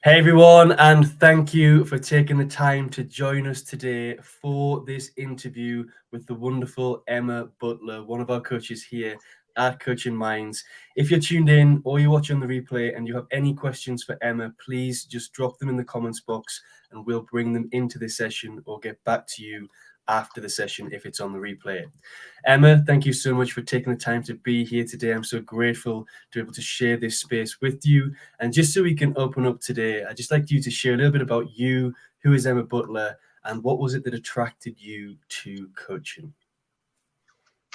Hey everyone, and thank you for taking the time to join us today for this interview with the wonderful Emma Butler, one of our coaches here at Coaching Minds. If you're tuned in or you're watching the replay and you have any questions for Emma, please just drop them in the comments box and we'll bring them into this session or get back to you after the session if it's on the replay. Emma, thank you so much for taking the time to be here today. I'm so grateful to be able to share this space with you. And just so we can open up today, I'd just like you to share a little bit about you, who is Emma Butler, and what was it that attracted you to coaching?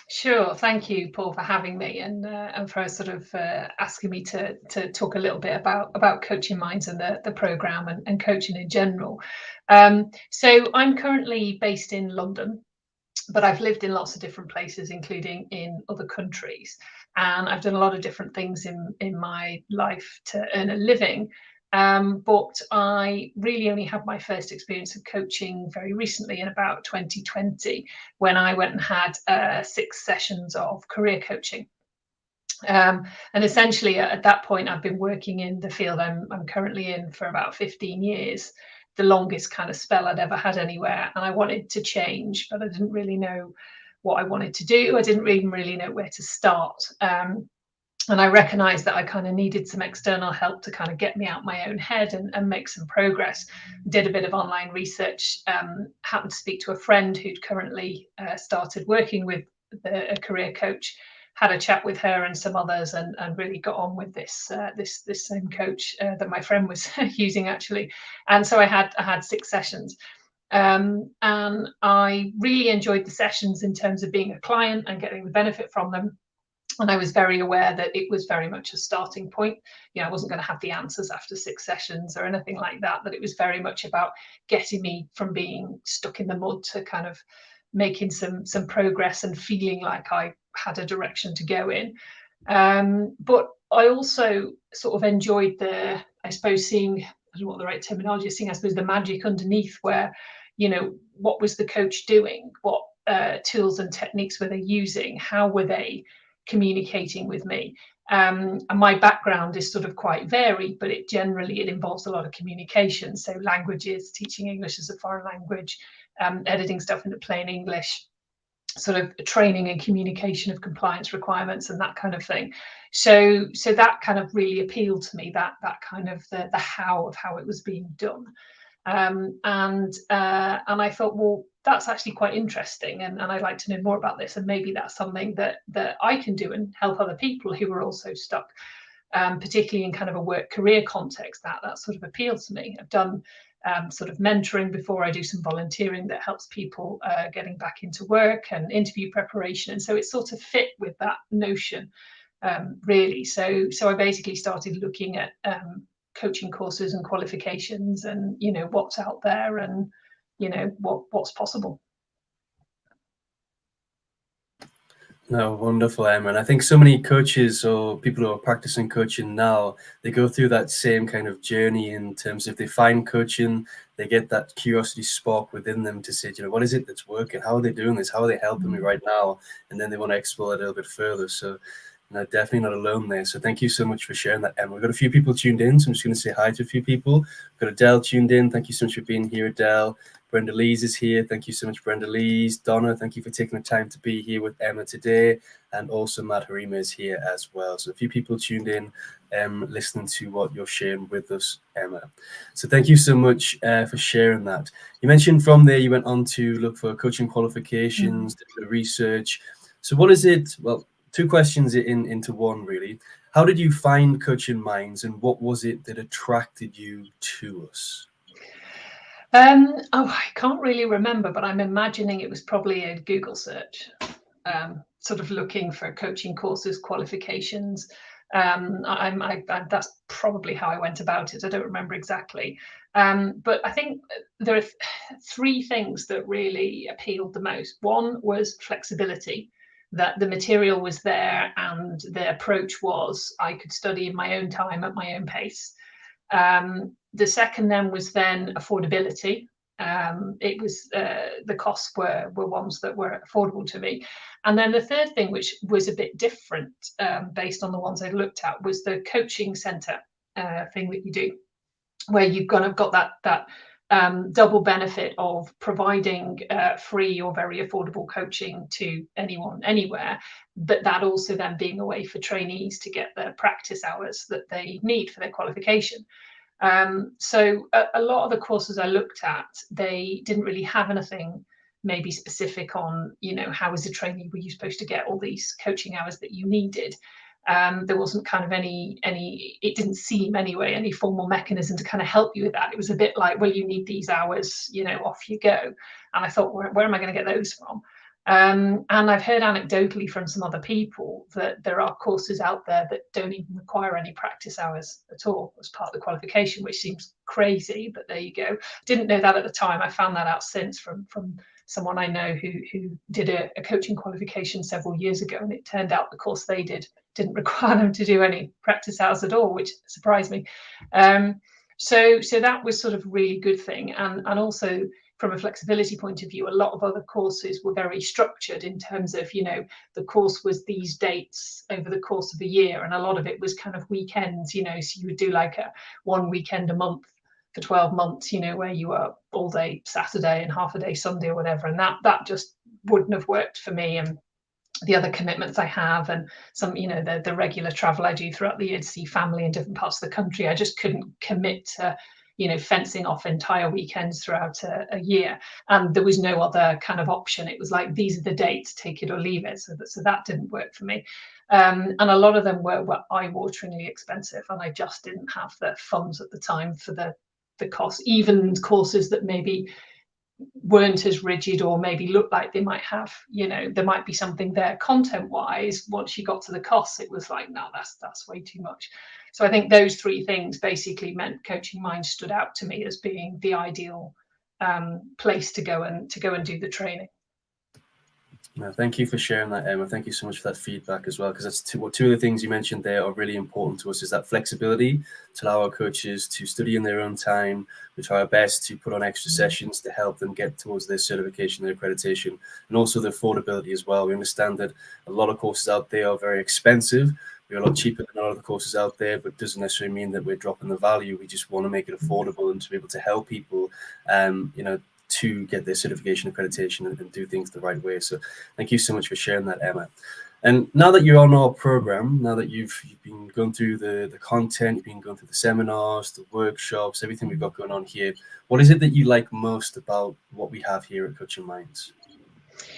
Sure. Thank you, Paul, for having me and for sort of asking me to talk a little bit about Coaching Minds and the program and coaching in general. So I'm currently based in London, but I've lived in lots of different places, including in other countries. And I've done a lot of different things in my life to earn a living. But I really only had my first experience of coaching very recently in about 2020, when I went and had 6 sessions of career coaching. And essentially, at that point, I've been working in the field I'm currently in for about 15 years, the longest kind of spell I'd ever had anywhere. And I wanted to change, but I didn't really know what I wanted to do. I didn't even really know where to start. And I recognized that I kind of needed some external help to kind of get me out my own head and make some progress. Did a bit of online research, happened to speak to a friend who'd currently started working with a career coach, had a chat with her and some others, and really got on with this same coach that my friend was using actually. And so I had 6 sessions. And I really enjoyed the sessions in terms of being a client and getting the benefit from them. And I was very aware that it was very much a starting point. I wasn't going to have the answers after 6 sessions or anything like that, that it was very much about getting me from being stuck in the mud to kind of making some progress and feeling like I had a direction to go in. But I also sort of enjoyed I suppose, seeing, I don't know what the right terminology is, seeing, I suppose, the magic underneath, where, what was the coach doing? What tools and techniques were they using? How were they communicating with me? And my background is sort of quite varied, but it involves a lot of communication. So languages, teaching English as a foreign language, editing stuff into plain English, sort of training and communication of compliance requirements and that kind of thing. So that kind of really appealed to me, that kind of the how of how it was being done. And I thought, well, that's actually quite interesting, and I'd like to know more about this, and maybe that's something that I can do and help other people who are also stuck, particularly in kind of a work career context. That sort of appealed to me. I've done sort of mentoring before. I do some volunteering that helps people getting back into work, and interview preparation, and so it sort of fit with that notion, really. So I basically started looking at coaching courses and qualifications, and what's out there, and what's possible. No, wonderful, Emma. And I think so many coaches or people who are practicing coaching now, they go through that same kind of journey in terms of they find coaching, they get that curiosity spark within them to say, what is it that's working? How are they doing this? How are they helping me right now? And then they want to explore it a little bit further. So no, definitely not alone there. So thank you so much for sharing that, Emma. We've got a few people tuned in, so I'm just going to say hi to a few people. We've got Adele tuned in. Thank you so much for being here, Adele. Brenda Lees is here. Thank you so much, Brenda Lees. Donna, thank you for taking the time to be here with Emma today. And also Matt Harima is here as well. So a few people tuned in, listening to what you're sharing with us, Emma. So thank you so much for sharing that. You mentioned from there you went on to look for coaching qualifications, did a bit of research. So what is it? Well, 2 questions into one, really. How did you find Coaching Minds, and what was it that attracted you to us? I can't really remember, but I'm imagining it was probably a Google search, sort of looking for coaching courses, qualifications. That's probably how I went about it. I don't remember exactly. But I think there are 3 things that really appealed the most. One was flexibility, that the material was there and the approach was I could study in my own time at my own pace. The second then was then affordability. It was the costs were ones that were affordable to me. And then the third thing, which was a bit different based on the ones I looked at, was the coaching centre thing that you do. where you've kind of got that double benefit of providing free or very affordable coaching to anyone anywhere, but that also then being a way for trainees to get the practice hours that they need for their qualification. So a lot of the courses I looked at, they didn't really have anything maybe specific on, how as a trainee were you supposed to get all these coaching hours that you needed. There wasn't kind of any, it didn't seem anyway, any formal mechanism to kind of help you with that. It was a bit like, well, you need these hours, off you go. And I thought, where am I going to get those from? And I've heard anecdotally from some other people that there are courses out there that don't even require any practice hours at all as part of the qualification, which seems crazy, but there you go. Didn't know that at the time. I found that out since from someone I know who did a coaching qualification several years ago, and it turned out the course they didn't require them to do any practice hours at all, which surprised me. So that was sort of a really good thing, and also from a flexibility point of view, a lot of other courses were very structured in terms of, the course was these dates over the course of a year, and a lot of it was kind of weekends, so you would do like one weekend a month for 12 months, where you were all day Saturday and half a day Sunday or whatever, and that just wouldn't have worked for me. And the other commitments I have, and some, the regular travel I do throughout the year to see family in different parts of the country, I just couldn't commit to, fencing off entire weekends throughout a year. And there was no other kind of option. It was like, these are the dates, take it or leave it. So that didn't work for me. And a lot of them were eye-wateringly expensive, and I just didn't have the funds at the time for the cost. Even courses that maybe weren't as rigid or maybe looked like they might have, there might be something there content wise. Once you got to the costs, it was like, no, that's way too much. So I think those three things basically meant Coaching Minds stood out to me as being the ideal place to go and do the training. No, thank you for sharing that, Emma. Thank you so much for that feedback as well, because that's two of the things you mentioned there are really important to us, is that flexibility to allow our coaches to study in their own time. We try our best to put on extra sessions to help them get towards their certification, their accreditation, and also the affordability as well. We understand that a lot of courses out there are very expensive. We're a lot cheaper than a lot of the courses out there, but doesn't necessarily mean that we're dropping the value. We just want to make it affordable and to be able to help people, to get their certification accreditation and do things the right way. So thank you so much for sharing that, Emma. And now that you're on our program, now that you've been going through the content, you've been going through the seminars, the workshops, everything we've got going on here, what is it that you like most about what we have here at Coaching Minds?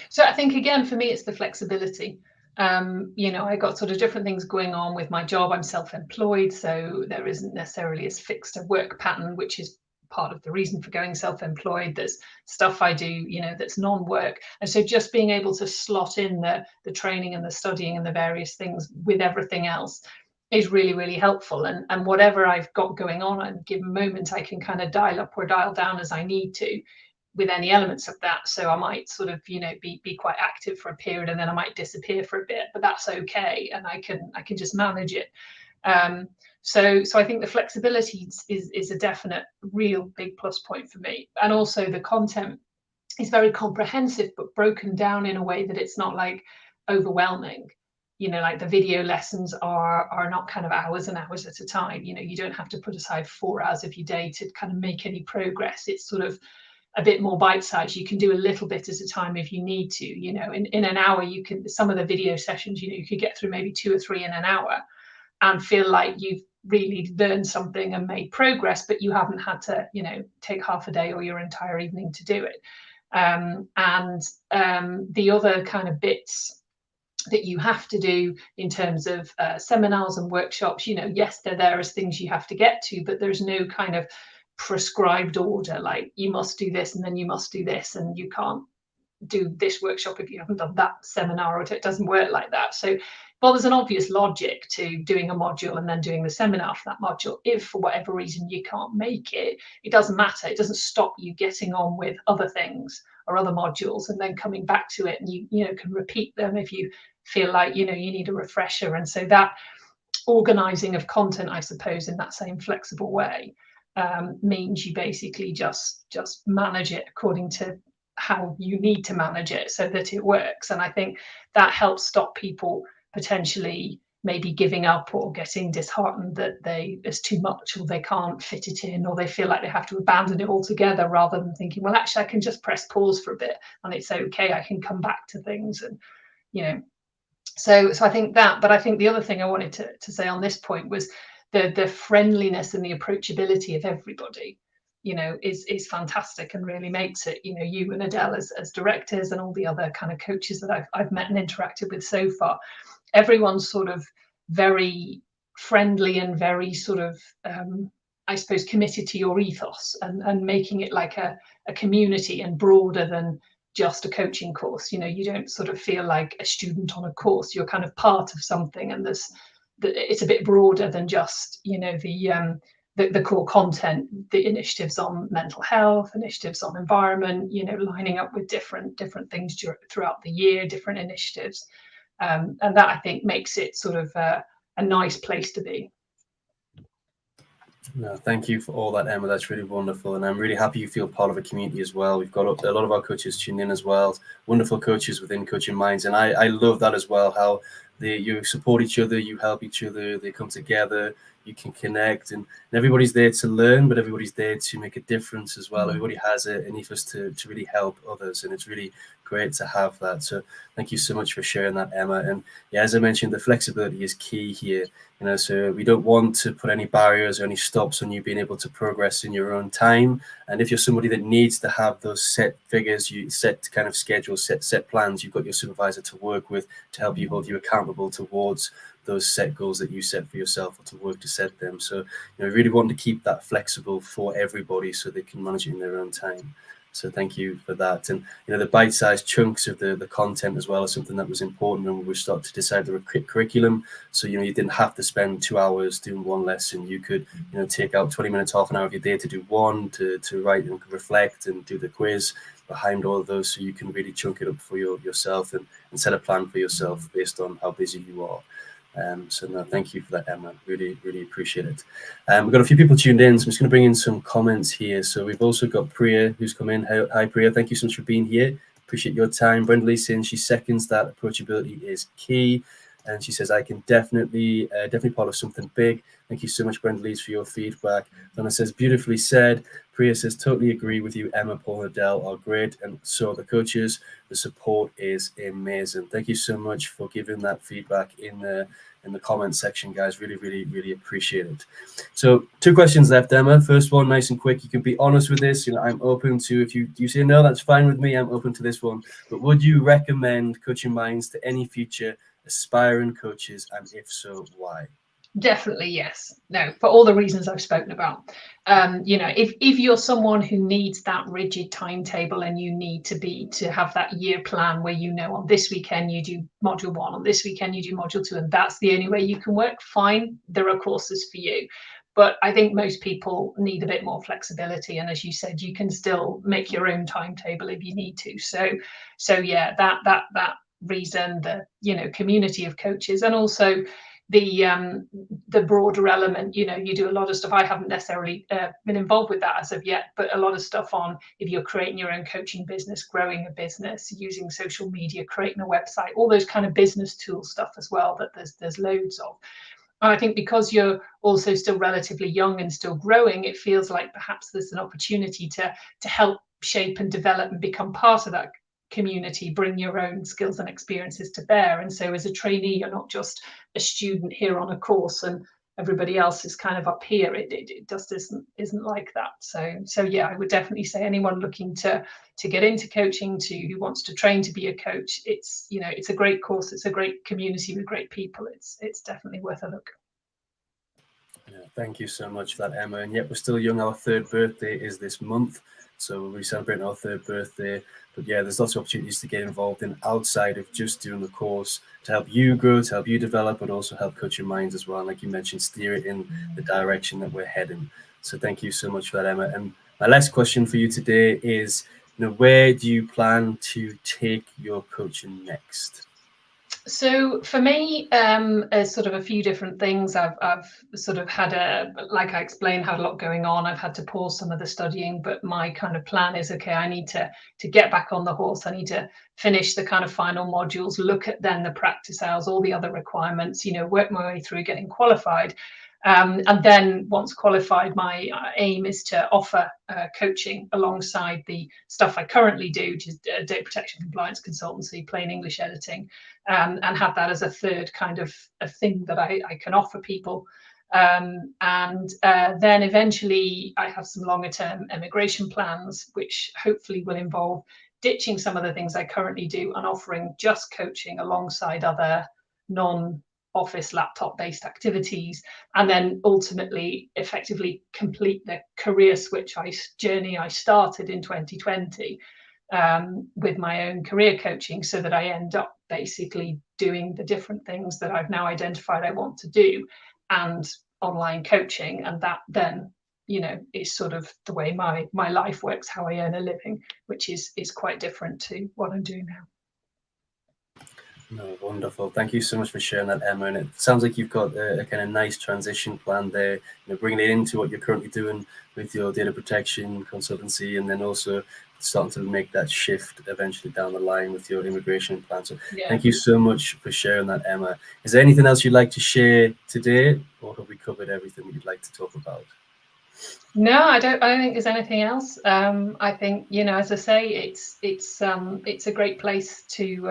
So I think, again, for me, it's the flexibility. I got sort of different things going on with my job. I'm self-employed, so there isn't necessarily as fixed a work pattern, which is part of the reason for going self-employed. There's stuff I do, that's non-work. And so just being able to slot in the training and the studying and the various things with everything else is really, really helpful. And whatever I've got going on at a given moment, I can kind of dial up or dial down as I need to with any elements of that. So I might sort of, be quite active for a period, and then I might disappear for a bit, but that's okay. And I can just manage it. So I think the flexibility is a definite, real big plus point for me. And also the content is very comprehensive, but broken down in a way that it's not like overwhelming. Like the video lessons are not kind of hours and hours at a time. You don't have to put aside 4 hours of your day to kind of make any progress. It's sort of a bit more bite-sized. You can do a little bit at a time if you need to. In an hour, you can, some of the video sessions, you could get through maybe 2 or 3 in an hour and feel like you've really learned something and made progress, but you haven't had to, take half a day or your entire evening to do it. The other kind of bits that you have to do in terms of seminars and workshops, yes, they're there as things you have to get to, but there's no kind of prescribed order, like you must do this and then you must do this, and you can't do this workshop if you haven't done that seminar, or it doesn't work like that. So while there's an obvious logic to doing a module and then doing the seminar for that module, if for whatever reason you can't make it, it doesn't matter. It doesn't stop you getting on with other things or other modules and then coming back to it, and you can repeat them if you feel like you need a refresher. And so that organizing of content, I suppose, in that same flexible way, means you basically just manage it according to how you need to manage it so that it works. And I think that helps stop people potentially maybe giving up or getting disheartened that it's too much, or they can't fit it in, or they feel like they have to abandon it altogether, rather than thinking, well, actually I can just press pause for a bit and it's okay, I can come back to things. And so I think that, but I think the other thing I wanted to say on this point was the friendliness and the approachability of everybody, is fantastic, and really makes it, you and Adele as directors, and all the other kind of coaches that I've met and interacted with so far, everyone's sort of very friendly and very sort of, I suppose, committed to your ethos, and making it like a community and broader than just a coaching course. You don't sort of feel like a student on a course, you're kind of part of something, and it's a bit broader than just the core content, the initiatives on mental health, initiatives on environment, lining up with different things throughout the year, different initiatives, and that, I think, makes it sort of a nice place to be. No, thank you for all that, Emma. That's really wonderful, and I'm really happy you feel part of a community as well. We've got a lot of our coaches tuned in as well, wonderful coaches within Coaching Minds, and I love that as well, how you support each other, you help each other, they come together, you can connect, and everybody's there to learn, but everybody's there to make a difference as well. Everybody has an ethos to really help others, and it's really great to have that. So thank you so much for sharing that, Emma. And yeah, as I mentioned, the flexibility is key here. So we don't want to put any barriers or any stops on you being able to progress in your own time. And if you're somebody that needs to have those set figures, you set kind of schedules, set plans, you've got your supervisor to work with to help you hold you accountable towards those set goals that you set for yourself, or to work to set them. So really want to keep that flexible for everybody so they can manage it in their own time. So thank you for that. And the bite-sized chunks of the content as well is something that was important when we started to decide the curriculum. So you didn't have to spend 2 hours doing one lesson. You could take out 20 minutes, half an hour of your day to do one, to write and reflect and do the quiz behind all of those, so you can really chunk it up for yourself and set a plan for yourself based on how busy you are. So no, thank you for that, Emma. Really, really appreciate it. We've got a few people tuned in, so I'm just going to bring in some comments here. So we've also got Priya, who's come in. Hi, Priya. Thank you so much for being here. Appreciate your time. Brenda Lee saying she seconds that approachability is key. And she says, I can definitely part of something big. Thank you so much, Brenda Lee, for your feedback. Donna says, beautifully said. Priya says, totally agree with you. Emma, Paul, and Adele are great. And so are the coaches. The support is amazing. Thank you so much for giving that feedback in the comment section, guys. Really, really, really appreciate it. So 2 questions left, Emma. First one, nice and quick. You can be honest with this. I'm open to, if you say no, that's fine with me. I'm open to this one. But would you recommend Coaching Minds to any future aspiring coaches, and if so, why? Definitely yes. No, for all the reasons I've spoken about. If you're someone who needs that rigid timetable, and you need to have that year plan where on this weekend you do module 1, on this weekend you do module 2, and that's the only way you can work, fine, there are courses for you. But I think most people need a bit more flexibility, and as you said, you can still make your own timetable if you need to. So yeah, that reason, the community of coaches, and also the broader element. You do a lot of stuff. I haven't necessarily been involved with that as of yet, but a lot of stuff on, if you're creating your own coaching business, growing a business, using social media, creating a website, all those kind of business tool stuff as well, that there's loads of. And I think because you're also still relatively young and still growing, it feels like perhaps there's an opportunity to help shape and develop and become part of that community, bring your own skills and experiences to bear. And so as a trainee, you're not just a student here on a course and everybody else is kind of up here. It just isn't like that. So yeah, I would definitely say anyone looking to get into coaching, who wants to train to be a coach, it's a great course, it's a great community with great people. It's definitely worth a look. Yeah, thank you so much for that, Emma. And yet we're still young. Our 3rd birthday is this month, so we'll be celebrating our 3rd birthday. But yeah, there's lots of opportunities to get involved in outside of just doing the course, to help you grow, to help you develop, but also help Coaching Minds as well. And like you mentioned, steer it in the direction that we're heading. So thank you so much for that, Emma. And my last question for you today is, where do you plan to take your coaching next? So for me, sort of a few different things. I've sort of had like I explained, had a lot going on. I've had to pause some of the studying, but my kind of plan is, okay, I need to get back on the horse. I need to finish the kind of final modules, look at then the practice hours, all the other requirements, work my way through getting qualified. And then once qualified, my aim is to offer coaching alongside the stuff I currently do, which is data protection compliance consultancy, plain English editing, and have that as a third kind of a thing that I can offer people. And then eventually I have some longer term immigration plans, which hopefully will involve ditching some of the things I currently do and offering just coaching alongside other non office laptop based activities, and then ultimately effectively complete the career switch journey I started in 2020 with my own career coaching, so that I end up basically doing the different things that I've now identified I want to do and online coaching. And that then, is sort of the way my life works, how I earn a living, which is quite different to what I'm doing now. No, wonderful. Thank you so much for sharing that, Emma. And it sounds like you've got a kind of nice transition plan there, bringing it into what you're currently doing with your data protection consultancy, and then also starting to make that shift eventually down the line with your immigration plan. So Yeah. thank you so much for sharing that, Emma. Is there anything else you'd like to share today, or have we covered everything you'd like to talk about? No, I don't think there's anything else. I think, as I say, it's a great place to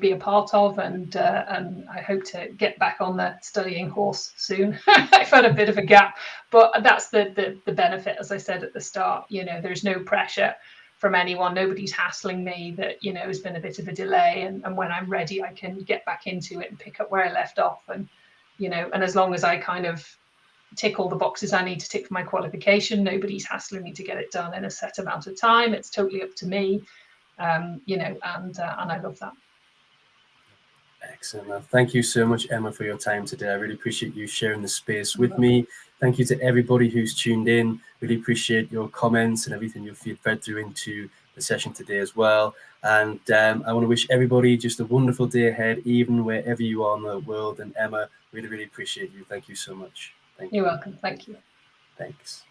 be a part of, and I hope to get back on the studying horse soon. I've had a bit of a gap, but that's the benefit, as I said at the start. There's no pressure from anyone. Nobody's hassling me that has been a bit of a delay, and when I'm ready, I can get back into it and pick up where I left off. And and as long as I kind of tick all the boxes I need to tick for my qualification, nobody's hassling me to get it done in a set amount of time. It's totally up to me, and I love that. Excellent. Well, thank you so much, Emma, for your time today. I really appreciate you sharing the space with me. Thank you to everybody who's tuned in. Really appreciate your comments and everything you've fed through into the session today as well. And I want to wish everybody just a wonderful day ahead, even wherever you are in the world. And Emma, really, really appreciate you. Thank you so much. You're welcome. Thank you. Thanks.